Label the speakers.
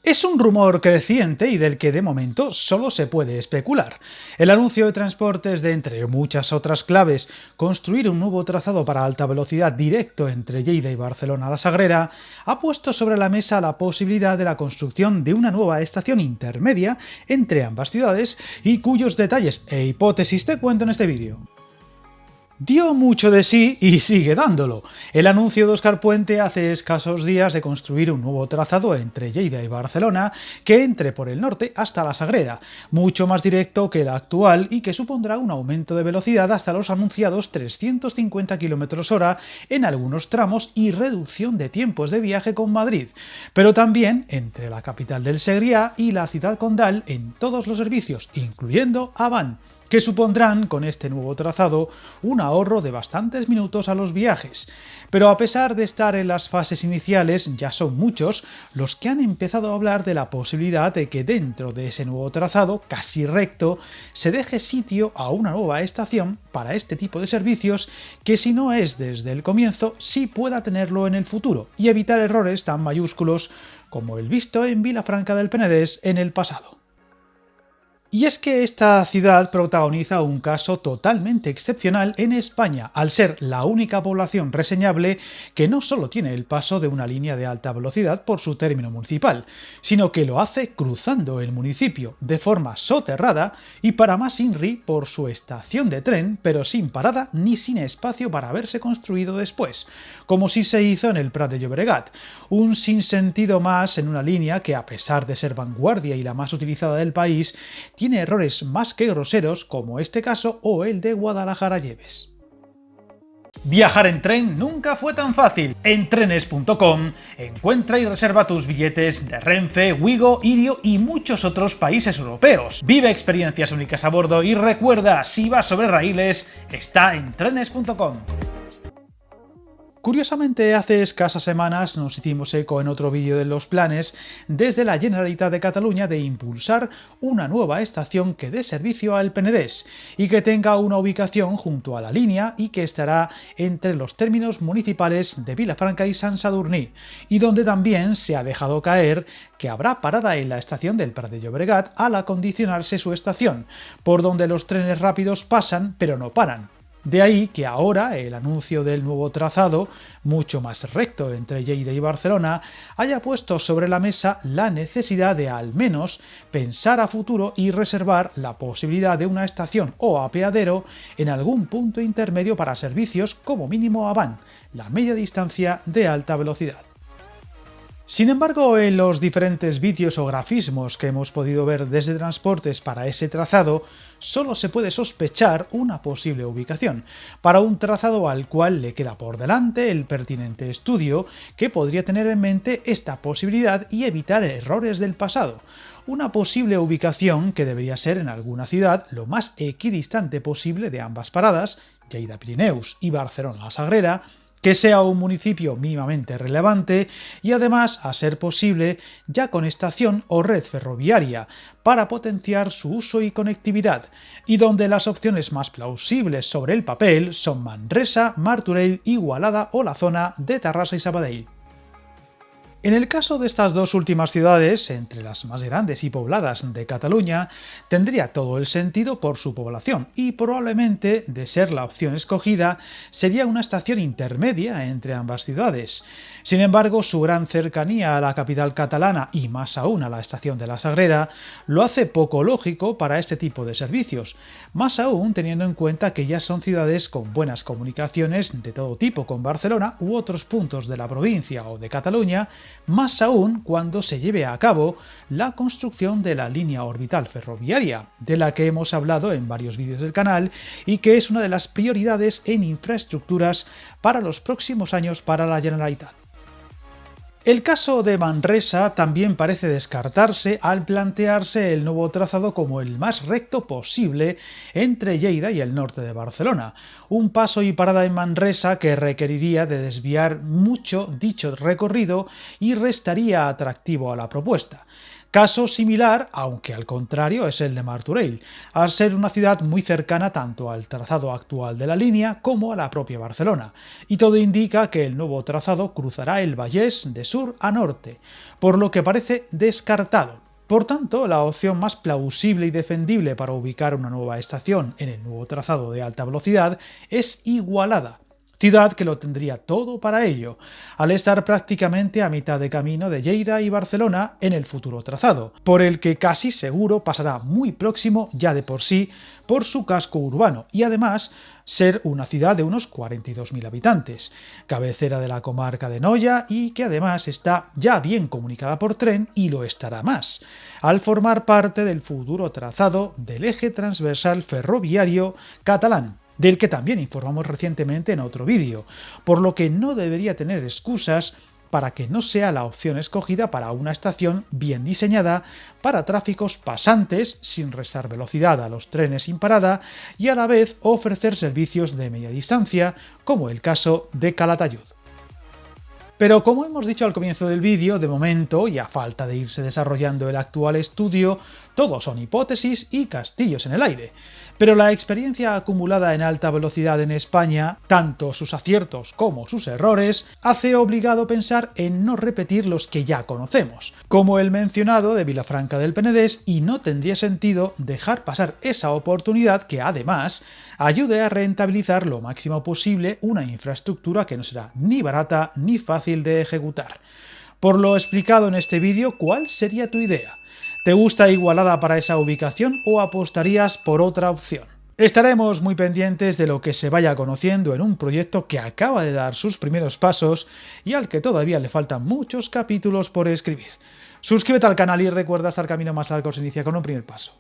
Speaker 1: Es un rumor creciente y del que de momento solo se puede especular. El anuncio de Transportes de, entre muchas otras claves, construir un nuevo trazado para alta velocidad directo entre Lleida y Barcelona-La Sagrera, ha puesto sobre la mesa la posibilidad de la construcción de una nueva estación intermedia entre ambas ciudades y cuyos detalles e hipótesis te cuento en este vídeo. Dio mucho de sí y sigue dándolo. El anuncio de Óscar Puente hace escasos días de construir un nuevo trazado entre Lleida y Barcelona que entre por el norte hasta La Sagrera, mucho más directo que el actual y que supondrá un aumento de velocidad hasta los anunciados 350 km/h en algunos tramos y reducción de tiempos de viaje con Madrid, pero también entre la capital del Segrià y la ciudad condal en todos los servicios, incluyendo Abán, que supondrán con este nuevo trazado un ahorro de bastantes minutos a los viajes. Pero a pesar de estar en las fases iniciales, ya son muchos los que han empezado a hablar de la posibilidad de que dentro de ese nuevo trazado, casi recto, se deje sitio a una nueva estación para este tipo de servicios que, si no es desde el comienzo, sí pueda tenerlo en el futuro y evitar errores tan mayúsculos como el visto en Vilafranca del Penedès en el pasado. Y es que esta ciudad protagoniza un caso totalmente excepcional en España, al ser la única población reseñable que no solo tiene el paso de una línea de alta velocidad por su término municipal, sino que lo hace cruzando el municipio de forma soterrada y para más INRI por su estación de tren, pero sin parada ni sin espacio para haberse construido después, como si se hizo en el Prat de Llobregat, un sinsentido más en una línea que, a pesar de ser vanguardia y la más utilizada del país, tiene errores más que groseros como este caso o el de Guadalajara-Lleves. Viajar en tren nunca fue tan fácil. En trenes.com encuentra y reserva tus billetes de Renfe, Wigo, Irio y muchos otros países europeos. Vive experiencias únicas a bordo y recuerda, si vas sobre raíles, está en trenes.com. Curiosamente, hace escasas semanas nos hicimos eco en otro vídeo de los planes desde la Generalitat de Cataluña de impulsar una nueva estación que dé servicio al Penedès y que tenga una ubicación junto a la línea y que estará entre los términos municipales de Vilafranca y Sant Sadurní, y donde también se ha dejado caer que habrá parada en la estación del Prat de Llobregat al acondicionarse su estación, por donde los trenes rápidos pasan pero no paran. De ahí que ahora el anuncio del nuevo trazado, mucho más recto entre Lleida y Barcelona, haya puesto sobre la mesa la necesidad de al menos pensar a futuro y reservar la posibilidad de una estación o apeadero en algún punto intermedio para servicios como mínimo Abán, la media distancia de alta velocidad. Sin embargo, en los diferentes vídeos o grafismos que hemos podido ver desde Transportes para ese trazado, solo se puede sospechar una posible ubicación, para un trazado al cual le queda por delante el pertinente estudio que podría tener en mente esta posibilidad y evitar errores del pasado. Una posible ubicación que debería ser en alguna ciudad lo más equidistante posible de ambas paradas, Lleida-Pirineus y Barcelona-La Sagrera, que sea un municipio mínimamente relevante y además, a ser posible, ya con estación o red ferroviaria para potenciar su uso y conectividad, y donde las opciones más plausibles sobre el papel son Manresa, Martorell, Igualada o la zona de Terrassa y Sabadell. En el caso de estas dos últimas ciudades, entre las más grandes y pobladas de Cataluña, tendría todo el sentido por su población y probablemente, de ser la opción escogida, sería una estación intermedia entre ambas ciudades. Sin embargo, su gran cercanía a la capital catalana y más aún a la estación de La Sagrera lo hace poco lógico para este tipo de servicios, más aún teniendo en cuenta que ya son ciudades con buenas comunicaciones de todo tipo con Barcelona u otros puntos de la provincia o de Cataluña, más aún cuando se lleve a cabo la construcción de la línea orbital ferroviaria, de la que hemos hablado en varios vídeos del canal y que es una de las prioridades en infraestructuras para los próximos años para la Generalitat. El caso de Manresa también parece descartarse al plantearse el nuevo trazado como el más recto posible entre Lleida y el norte de Barcelona, un paso y parada en Manresa que requeriría de desviar mucho dicho recorrido y restaría atractivo a la propuesta. Caso similar, aunque al contrario, es el de Martorell, al ser una ciudad muy cercana tanto al trazado actual de la línea como a la propia Barcelona, y todo indica que el nuevo trazado cruzará el Vallès de sur a norte, por lo que parece descartado. Por tanto, la opción más plausible y defendible para ubicar una nueva estación en el nuevo trazado de alta velocidad es Igualada, ciudad que lo tendría todo para ello, al estar prácticamente a mitad de camino de Lleida y Barcelona en el futuro trazado, por el que casi seguro pasará muy próximo ya de por sí por su casco urbano y además ser una ciudad de unos 42.000 habitantes, cabecera de la comarca de Noia y que además está ya bien comunicada por tren y lo estará más, al formar parte del futuro trazado del eje transversal ferroviario catalán, del que también informamos recientemente en otro vídeo, por lo que no debería tener excusas para que no sea la opción escogida para una estación bien diseñada para tráficos pasantes sin restar velocidad a los trenes sin parada y a la vez ofrecer servicios de media distancia, como el caso de Calatayud. Pero como hemos dicho al comienzo del vídeo, de momento, y a falta de irse desarrollando el actual estudio, todo son hipótesis y castillos en el aire. Pero la experiencia acumulada en alta velocidad en España, tanto sus aciertos como sus errores, hace obligado pensar en no repetir los que ya conocemos, como el mencionado de Vilafranca del Penedès, y no tendría sentido dejar pasar esa oportunidad que además ayude a rentabilizar lo máximo posible una infraestructura que no será ni barata ni fácil de ejecutar. Por lo explicado en este vídeo, ¿cuál sería tu idea? ¿Te gusta Igualada para esa ubicación o apostarías por otra opción? Estaremos muy pendientes de lo que se vaya conociendo en un proyecto que acaba de dar sus primeros pasos y al que todavía le faltan muchos capítulos por escribir. Suscríbete al canal y recuerda, hasta el camino más largo se inicia con un primer paso.